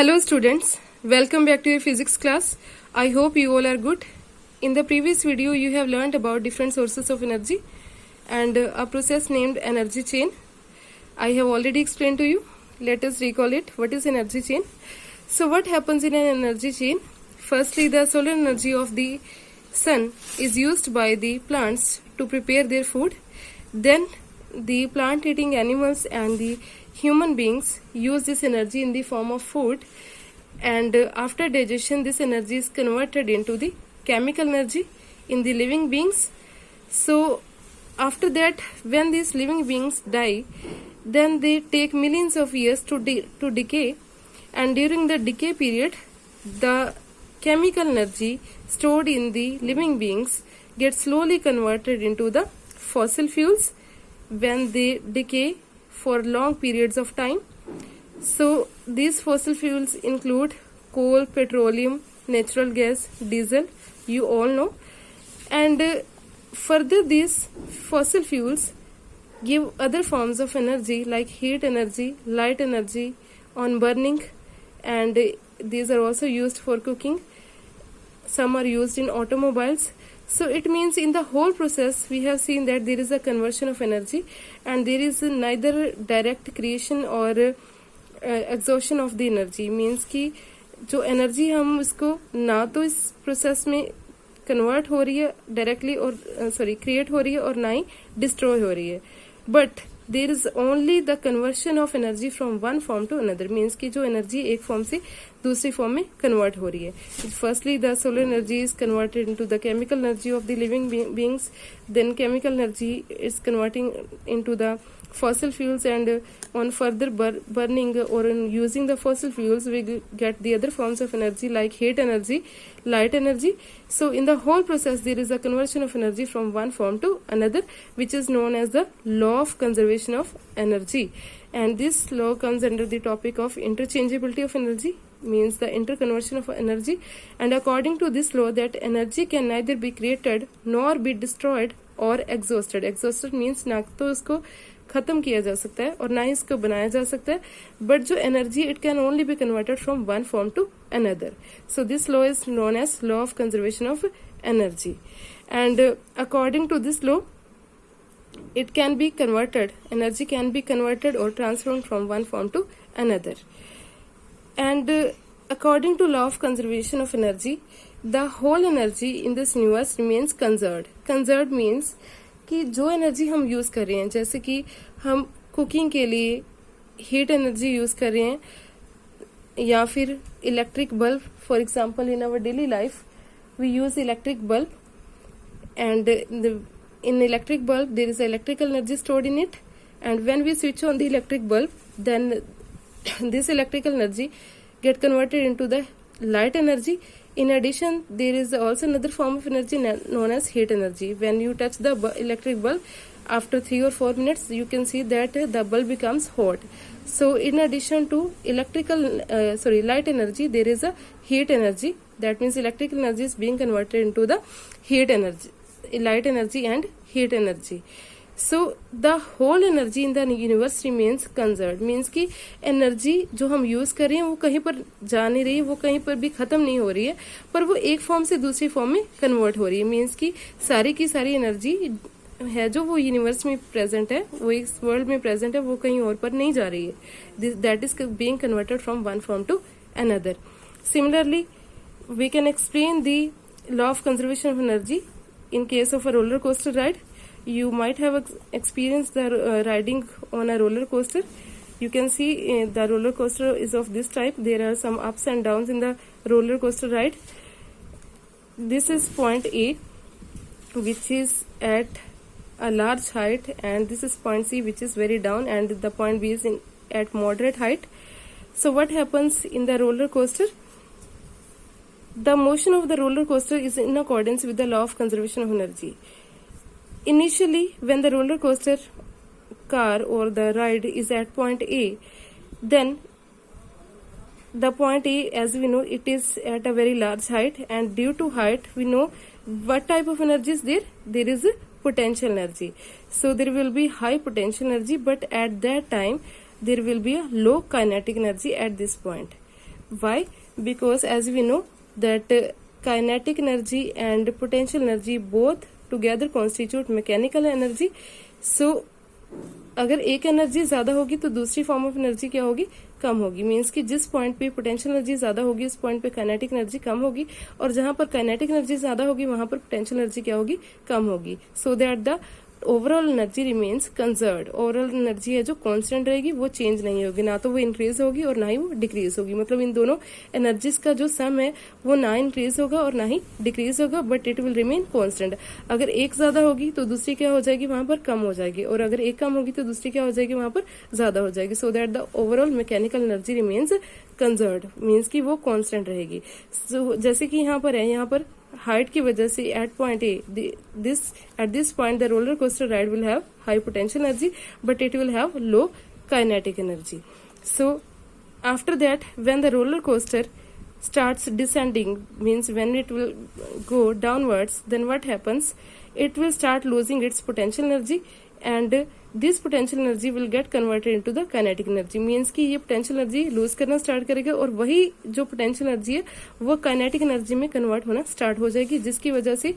Hello students, welcome back to your physics class. I hope you all are good. In the previous video you have learned about different sources of energy and a process named energy chain. I have already explained to you. Let us recall it. What is energy chain? So what happens in an energy chain? Firstly, the solar energy of the sun is used by the plants to prepare their food. Then the plant eating animals and the human beings use this energy in the form of food, and after digestion this energy is converted into the chemical energy in the living beings. So after that, when these living beings die, then they take millions of years to decay, and during the decay period the chemical energy stored in the living beings gets slowly converted into the fossil fuels when they decay for long periods of time. So these fossil fuels include coal, petroleum, natural gas, diesel, you all know. And further, these fossil fuels give other forms of energy like heat energy, light energy on burning, and these are also used for cooking. Some are used in automobiles. So it means in the whole process we have seen that there is a conversion of energy, and there is neither direct creation or exhaustion of the energy. Means कि जो energy हम इसको ना तो इस process में convert हो रही है डायरेक्टली और क्रिएट हो रही है और ना ही डिस्ट्रॉय हो रही है, but there is only the conversion of energy from one form to another. Means की जो एनर्जी एक फॉर्म से दूसरी फॉर्म में कन्वर्ट हो रही है. Firstly the solar energy is converted into the chemical energy of the living beings, then chemical energy is converting into the fossil fuels, and on further burning or in using the fossil fuels we get the other forms of energy like heat energy, light energy. So in the whole process there is a conversion of energy from one form to another, which is known as the law of conservation of energy, and this law comes under the topic of interchangeability of energy, means the interconversion of energy. And according to this law, that energy can neither be created nor be destroyed or exhausted. Exhausted means ना तो उसको खत्म किया जा सकता है और ना ही इसको बनाया जा सकता है, बट जो energy it can only be converted from one form to another. So this law is known as law of conservation of energy, and according to this law it can be converted, energy can be converted or transformed from one form to another. And according to law of conservation of energy, the whole energy in this universe remains conserved. Conserved means कि जो energy हम use कर रहे हैं, जैसे कि हम cooking के लिए हीट एनर्जी यूज कर रहे हैं, या फिर electric bulb. For example in our daily life we use electric bulb, and in electric bulb there is electrical energy stored in it, and when we switch on the electric bulb then this electrical energy get converted into the light energy. In addition, there is also another form of energy known as heat energy. When you touch the electric bulb, after 3 or 4 minutes you can see that the bulb becomes hot. So in addition to light energy, there is a heat energy. That means electrical energy is being converted into the heat energy, light energy and heat energy. So the whole energy in the universe remains conserved. Means कि energy जो हम use कर रहे हैं वो कहीं पर जा नहीं रही है, वो कहीं पर भी खत्म नहीं हो रही है, पर वो एक फॉर्म से दूसरी फॉर्म में कन्वर्ट हो रही है. मीन्स कि सारी की सारी एनर्जी है जो वो यूनिवर्स में प्रेजेंट है, वो इस वर्ल्ड में प्रेजेंट है, वो कहीं और पर नहीं जा रही है. That is being converted from one form to another. Similarly we can explain the law of conservation of energy in case of a roller coaster ride. You might have experienced the riding on a roller coaster. You can see the roller coaster is of this type. There are some ups and downs in the roller coaster ride. This is point A, which is at a large height, and this is point C, which is very down, and the point B is at moderate height. So what happens in the roller coaster? The motion of the roller coaster is in accordance with the law of conservation of energy. Initially, when the roller coaster car or the ride is at point A, then the point A, as we know, it is at a very large height, and due to height, we know what type of energy is there. There is a potential energy. So there will be high potential energy, but at that time there will be a low kinetic energy at this point. Why? Because as we know that kinetic energy and potential energy both together constitute mechanical energy. So अगर एक energy ज्यादा होगी तो दूसरी form of energy क्या होगी, कम होगी. Means कि जिस पॉइंट पे पोटेंशियल एनर्जी ज्यादा होगी उस पॉइंट पे काइनेटिक एनर्जी कम होगी, और जहां पर काइनेटिक एनर्जी ज्यादा होगी वहां पर पोटेंशियल एनर्जी क्या होगी, कम होगी. So that the overall energy remains conserved. Overall energy है जो कांस्टेंट रहेगी, वो चेंज नहीं होगी, ना तो वो इंक्रीज होगी और ना ही वो डिक्रीज होगी. मतलब इन दोनों एनर्जीज का जो सम है वो ना इंक्रीज होगा और ना ही डिक्रीज होगा, but it will remain constant. अगर एक ज्यादा होगी तो दूसरी क्या हो जाएगी, वहां पर कम हो जाएगी, और अगर एक कम होगी तो दूसरी क्या हो जाएगी, वहां पर ज्यादा हो जाएगी. So that the overall mechanical energy remains conserved, means कि वो कांस्टेंट रहेगी. So, जैसे कि यहाँ पर है, यहाँ पर हाइट की वजह से at point A at this point the roller coaster ride will have high potential energy but it will have low kinetic energy. So after that when the roller coaster starts descending, means when it will go downwards, then what happens, it will start losing its potential energy and this potential energy will get converted into the kinetic energy. means कि ये potential energy lose करना start करेगा और वही जो potential energy है वो kinetic energy में convert होना start हो जाएगी, जिसकी वजह से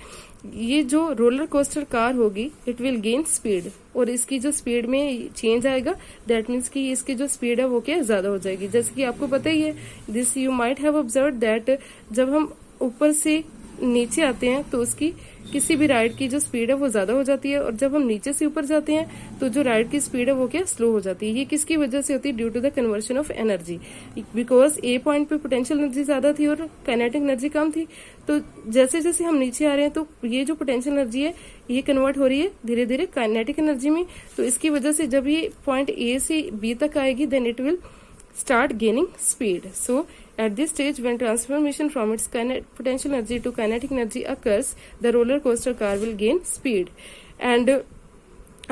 ये जो roller coaster car होगी it will gain speed, और इसकी जो स्पीड में चेंज आएगा, दैट मीन्स कि इसकी जो स्पीड है वो क्या ज्यादा हो जाएगी. जैसे कि आपको पता ही है, this you might have observed that जब हम ऊपर से नीचे आते हैं तो उसकी किसी भी राइड की जो स्पीड है वो ज्यादा हो जाती है, और जब हम नीचे से ऊपर जाते हैं तो जो राइड की स्पीड है वो क्या स्लो हो जाती है. ये किसकी वजह से होती है, due to the conversion of energy. Because A point पे पोटेंशियल एनर्जी ज्यादा थी और काइनेटिक एनर्जी कम थी, तो जैसे जैसे हम नीचे आ रहे हैं तो ये जो पोटेंशियल एनर्जी है ये कन्वर्ट हो रही है धीरे धीरे काइनेटिक एनर्जी में. तो इसकी वजह से जब ये पॉइंट ए से बी तक आएगी then it will start gaining speed. So at this stage when transformation from its potential energy to kinetic energy occurs, the roller coaster car will gain speed. And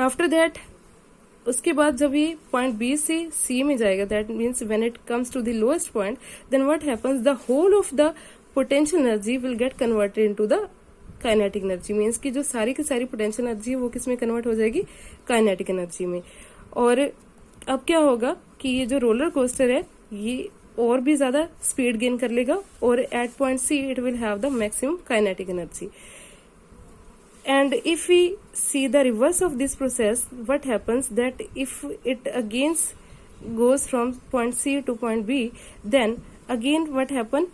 after that उसके बाद जब ये point B से C में जाएगा, that means when it comes to the lowest point, then what happens, the whole of the potential energy will get converted into the kinetic energy. Means की जो सारी की सारी पोटेंशियल एनर्जी है वो किस में कन्वर्ट हो जाएगी, काइनेटिक एनर्जी में. और अब क्या होगा कि ये जो रोलर कोस्टर है ये और भी ज्यादा स्पीड गेन कर लेगा, और at point C it will have the maximum kinetic energy. And if we see the reverse of this process, what happens that if it again goes from point C to point B, then again what happen,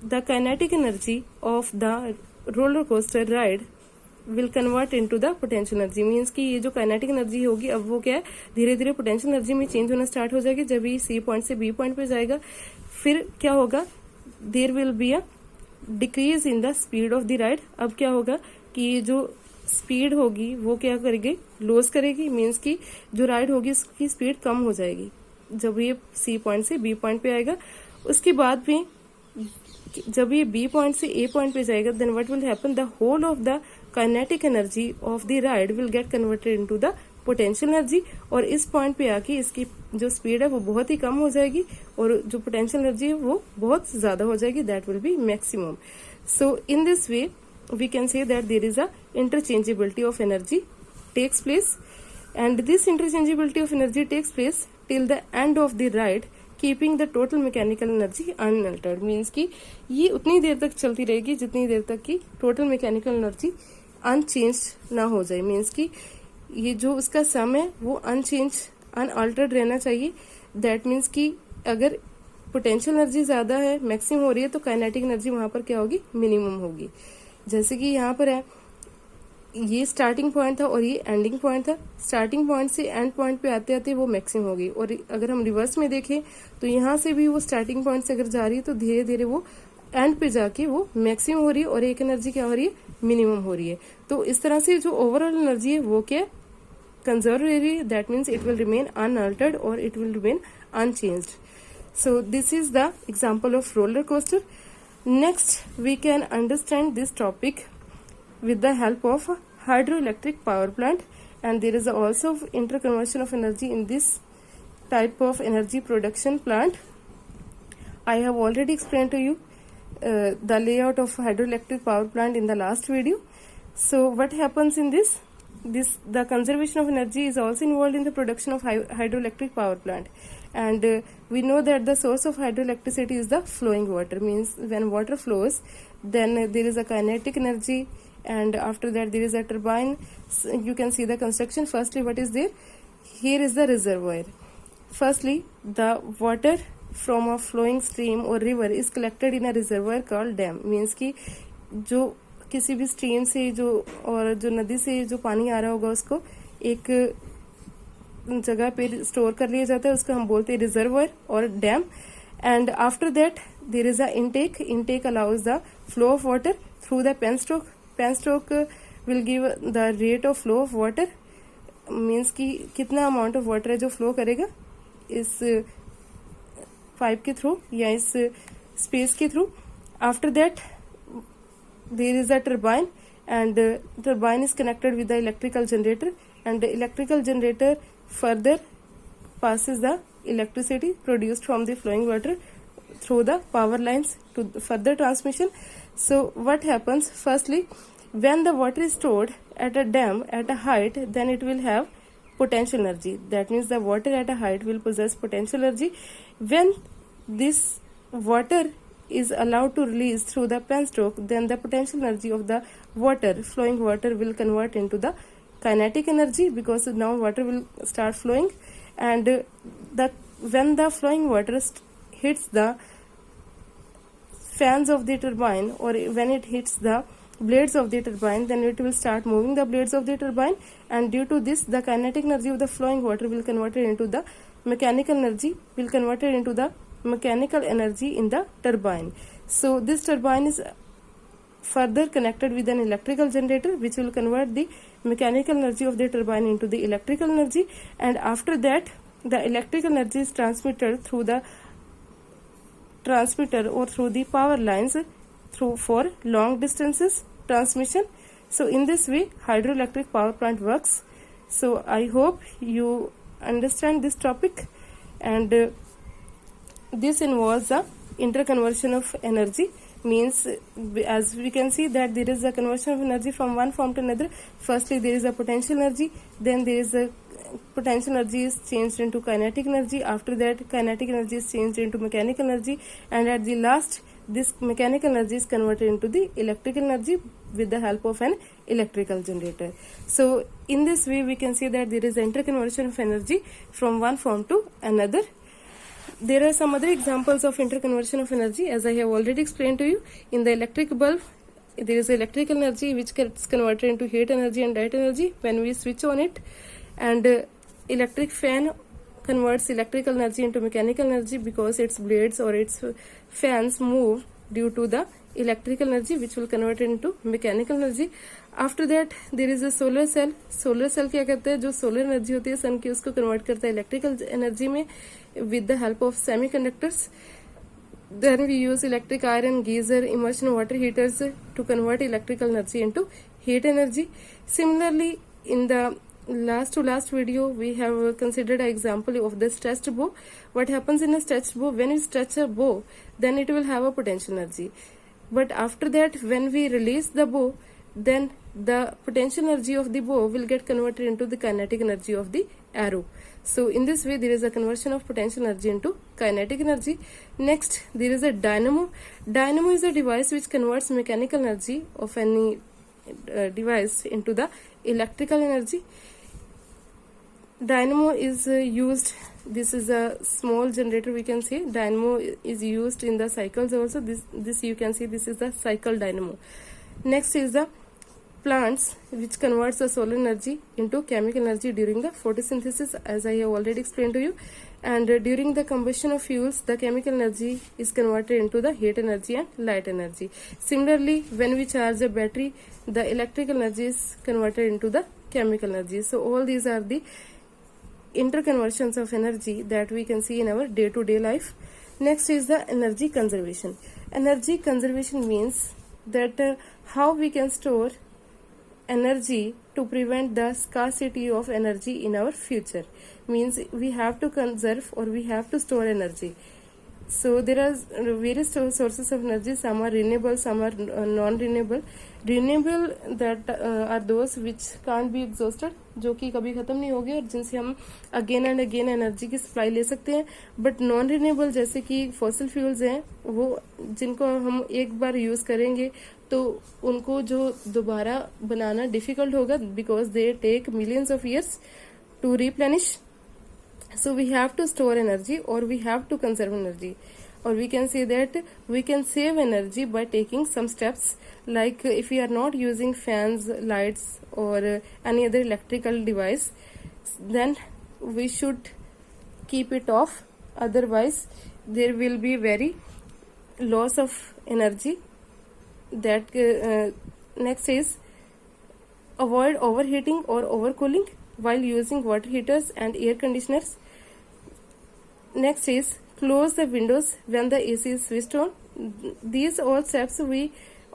the kinetic energy of the roller coaster ride will convert into the potential energy. Means कि ये जो kinetic energy होगी अब वो क्या है, धीरे धीरे पोटेंशियल एनर्जी में चेंज होना स्टार्ट हो जाएगी. जब ये सी पॉइंट से बी पॉइंट पे जाएगा फिर क्या होगा, there will be a decrease in the speed of the ride. अब क्या होगा कि ये जो स्पीड होगी वो क्या करेगी, लॉस करेगी. मीन्स कि जो राइड होगी उसकी स्पीड कम हो जाएगी जब ये सी पॉइंट से बी पॉइंट पे आएगा. उसके बाद में जब ये बी पॉइंट से ए पॉइंट पे जाएगा then what will happen, the whole of the kinetic energy of the ride will get converted into the potential energy. और इस पॉइंट पे आके इसकी जो स्पीड है वो बहुत ही कम हो जाएगी और जो पोटेंशियल एनर्जी है वो बहुत ज्यादा हो जाएगी, that will be maximum. So in this way we can say that there is a interchangeability of energy takes place, and this interchangeability of energy takes place till the end of the ride, keeping the total mechanical energy unaltered. means कि ये उतनी देर तक चलती रहेगी जितनी देर तक कि total mechanical energy unchanged ना हो जाए. means कि ये जो उसका सम है वो unchanged unaltered रहना चाहिए. that means कि अगर पोटेंशियल एनर्जी ज्यादा है, मैक्सिमम हो रही है, तो काइनेटिक एनर्जी वहां पर क्या होगी, मिनिमम होगी. जैसे कि यहाँ पर है, ये स्टार्टिंग पॉइंट था और ये एंडिंग पॉइंट था. स्टार्टिंग पॉइंट से एंड पॉइंट पे आते आते वो मैक्सिमम होगी. और अगर हम रिवर्स में देखें तो यहाँ से भी वो स्टार्टिंग पॉइंट से अगर जा रही है तो धीरे धीरे वो एंड पे जाके वो मैक्सिमम हो रही है और एक एनर्जी क्या हो रही है, मिनिमम हो रही है. तो इस तरह से जो ओवरऑल एनर्जी है वो क्या कंजर्व रह रही है. That means it will remain unaltered और it will remain unchanged. So this is the example of roller coaster. Next, we can understand this topic with the help of a hydroelectric power plant, and there is also interconversion of energy in this type of energy production plant. I have already explained to you the layout of hydroelectric power plant in the last video. So what happens in this? The conservation of energy is also involved in the production of hydroelectric power plant. and we know that the source of hydroelectricity is the flowing water. Means when water flows, then there is a kinetic energy, and after that there is a turbine. You can see the construction. Firstly, what is there? Here is the reservoir. Firstly, the water from a flowing stream or river is collected in a reservoir called dam. Means कि जो किसी भी stream से जो और जो नदी से जो पानी आ रहा होगा उसको एक जगह पे स्टोर कर लिया जाता है, उसको हम बोलते हैं रिजर्वर और dam. And after that there is a intake allows the flow of water through the penstock will give the rate of flow of water. Means कि कितना अमाउंट ऑफ वाटर है जो फ्लो करेगा इस pipe के through या इस space के through. After that there is a turbine, and turbine is connected with the electrical generator, and the electrical generator further passes the electricity produced from the flowing water through the power lines to further transmission. So what happens? Firstly, when the water is stored at a dam at a height, then it will have potential energy. That means the water at a height will possess potential energy. When this water is allowed to release through the penstroke, then the potential energy of the flowing water will convert into the kinetic energy, because now water will start flowing, and when the flowing water hits the fans of the turbine, or when it hits the blades of the turbine, then it will start moving the blades of the turbine, and due to this the kinetic energy of the flowing water will convert it into the mechanical energy in the turbine. So this turbine is further connected with an electrical generator, which will convert the mechanical energy of the turbine into the electrical energy, and after that the electrical energy is transmitted through the transmitter or through the power lines for long distances transmission. So in this way hydroelectric power plant works. So I hope you understand this topic, and this involves the interconversion of energy. Means as we can see that there is a conversion of energy from one form to another. Firstly there is a potential energy, then there is a potential energy is changed into kinetic energy. After that kinetic energy is changed into mechanical energy, and at the last this mechanical energy is converted into the electrical energy with the help of an electrical generator. So in this way we can see that there is interconversion of energy from one form to another. There are some other examples of interconversion of energy, as I have already explained to you. In the electric bulb, there is electrical energy which gets converted into heat energy and light energy when we switch on it, and electric fan converts electrical energy into mechanical energy because its blades or its fans move due to the electrical energy, which will convert into mechanical energy. After that there is a solar cell. Solar cell क्या करता है, जो solar energy होती है सन की उसको convert करता है इलेक्ट्रिकल एनर्जी में with the help of semiconductors. Then we use electric iron, geyser, immersion water heaters to convert electrical energy into heat energy. Similarly, in the last video we have considered an example of the stretched bow. What happens in a stretched bow? When you stretch a bow, then it will have a potential energy, but after that when we release the bow, then the potential energy of the bow will get converted into the kinetic energy of the arrow. So in this way there is a conversion of potential energy into kinetic energy. Next there is a dynamo. Dynamo is a device which converts mechanical energy of any device into the electrical energy. Dynamo is used, this is a small generator we can say. Dynamo is used in the cycles also. This you can see, this is the cycle dynamo. Next is the plants which converts the solar energy into chemical energy during the photosynthesis, as I have already explained to you. And during the combustion of fuels, the chemical energy is converted into the heat energy and light energy. Similarly, when we charge a battery, the electrical energy is converted into the chemical energy. So all these are the interconversions of energy that we can see in our day-to-day life. Next is the energy conservation. Energy conservation means that how we can store energy to prevent the scarcity of energy in our future. Means we have to conserve or we have to store energy. So there are various sources of energy. Some are renewable, some are non-renewable. Renewable that are those which can't be exhausted, जो कि कभी खत्म नहीं होगी और जिनसे हम again and again energy की सप्लाई ले सकते हैं। बट नॉन रिन्यूएबल जैसे कि फॉसिल फ्यूल्स हैं, वो जिनको हम एक बार यूज करेंगे तो उनको जो दोबारा बनाना डिफिकल्ट होगा, because they take millions of years to replenish. So we have to store energy or we have to conserve energy, or we can say that we can save energy by taking some steps, like if we are not using fans, lights or any other electrical device, then we should keep it off. Otherwise there will be very loss of energy. That next is avoid overheating or overcooling while using water heaters and air conditioners. Next is close the windows when the AC is switched on. These all steps we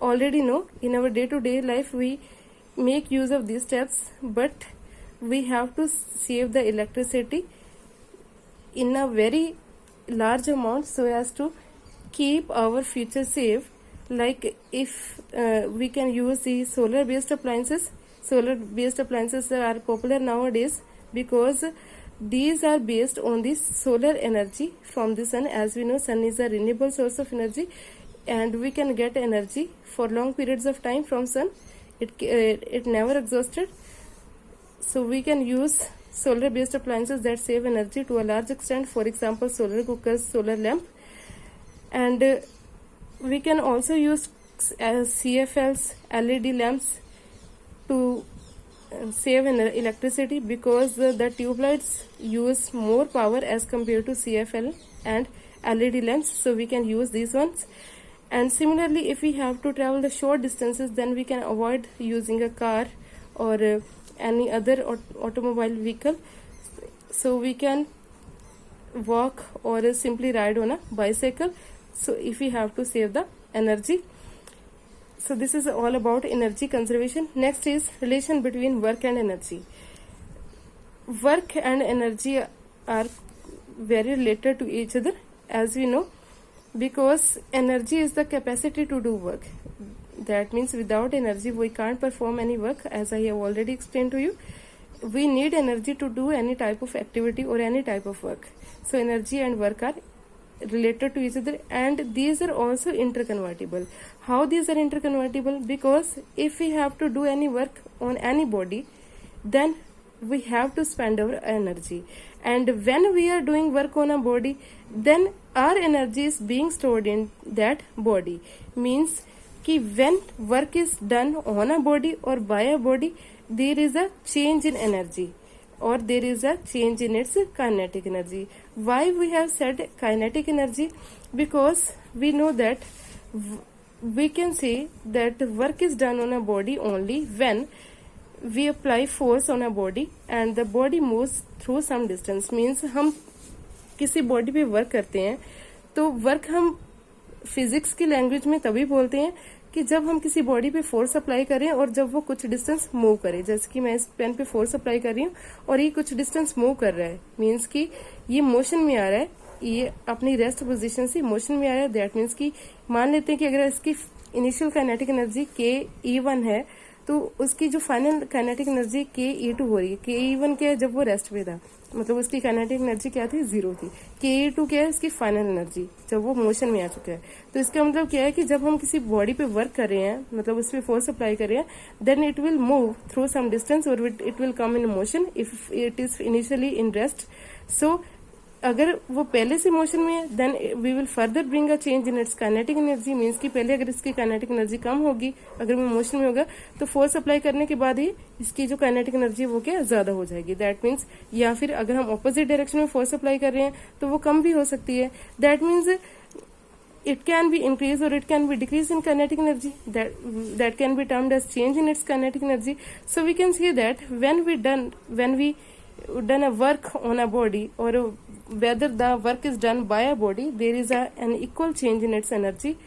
already know. In our day-to-day life we make use of these steps, but we have to save the electricity in a very large amount so as to keep our future safe. Like if we can use the solar based appliances. Solar based appliances are popular nowadays because these are based on the solar energy from the sun. As we know, sun is a renewable source of energy and we can get energy for long periods of time from sun. It never exhausted. So we can use solar based appliances that save energy to a large extent. For example, solar cookers, solar lamp. And we can also use CFLs, LED lamps to save electricity, because the tube lights use more power as compared to CFL and LED lamps, so we can use these ones. And similarly, if we have to travel the short distances, then we can avoid using a car or any other automobile vehicle, so we can walk or simply ride on a bicycle, so if we have to save the energy. So this is all about energy conservation. Next is relation between work and energy. Work and energy are very related to each other, as we know, because energy is the capacity to do work. That means without energy we can't perform any work, as I have already explained to you. We need energy to do any type of activity or any type of work. So energy and work are related to each other, and these are also interconvertible. How these are interconvertible? Because if we have to do any work on any body, then we have to spend our energy, and when we are doing work on a body, then our energy is being stored in that body. Means कि when work is done on a body or by a body, there is a change in energy, or there is a change in its kinetic energy. Why we have said kinetic energy? Because we know that we can say that work is done on a body only when we apply force on a body and the body moves through some distance. Means हम किसी body पे work करते हैं तो work हम physics की language में तभी बोलते हैं कि जब हम किसी बॉडी पे फोर्स अप्लाई करें और जब वो कुछ डिस्टेंस मूव करे. जैसे कि मैं इस पेन पे फोर्स अप्लाई कर रही हूँ और ये कुछ डिस्टेंस मूव कर रहा है, मीन्स कि ये मोशन में आ रहा है, ये अपनी रेस्ट पोजीशन से मोशन में आ रहा है. दैट मीन्स कि मान लेते हैं कि अगर इसकी इनिशियल काइनेटिक एनर्जी ke1 है तो उसकी जो फाइनल काइनेटिक एनर्जी ke2 हो रही है. ke1 क्या है? जब वो रेस्ट पे था, मतलब उसकी काइनेटिक एनर्जी क्या थी? 0 थी. ke2 क्या है? उसकी फाइनल एनर्जी जब वो मोशन में आ चुका है. तो इसका मतलब क्या है कि जब हम किसी बॉडी पे वर्क कर रहे हैं, मतलब उस पर फोर्स अप्लाई कर रहे हैं, then it will move through some distance और it will come in motion if it is initially in rest. So अगर वो पहले से मोशन में है, then we will further bring a change in its kinetic energy. Means कि पहले अगर इसकी काइनेटिक एनर्जी कम होगी, अगर वो मोशन में होगा, तो फोर्स अप्लाई करने के बाद ही इसकी जो काइनेटिक एनर्जी वो क्या ज्यादा हो जाएगी. दैट मीन्स, या फिर अगर हम ऑपोजिट डायरेक्शन में फोर्स अप्लाई कर रहे हैं तो वो कम भी हो सकती है. That means it can be increase or it can be decrease in kinetic energy. That can be termed as change in its kinetic energy. So we can say that when we done a work on a body, or whether the work is done by a body, there is an equal change in its energy,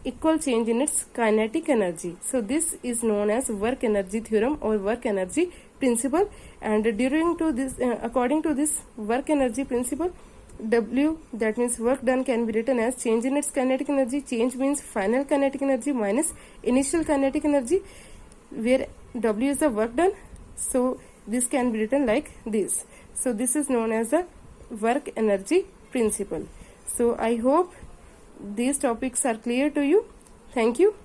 equal change in its kinetic energy. So this is known as work energy theorem or work energy principle. And according to this work energy principle, W, that means work done, can be written as change in its kinetic energy. Change means final kinetic energy minus initial kinetic energy, where W is the work done. So this can be written like this. So this is known as the work energy principle. So I hope these topics are clear to you. Thank you.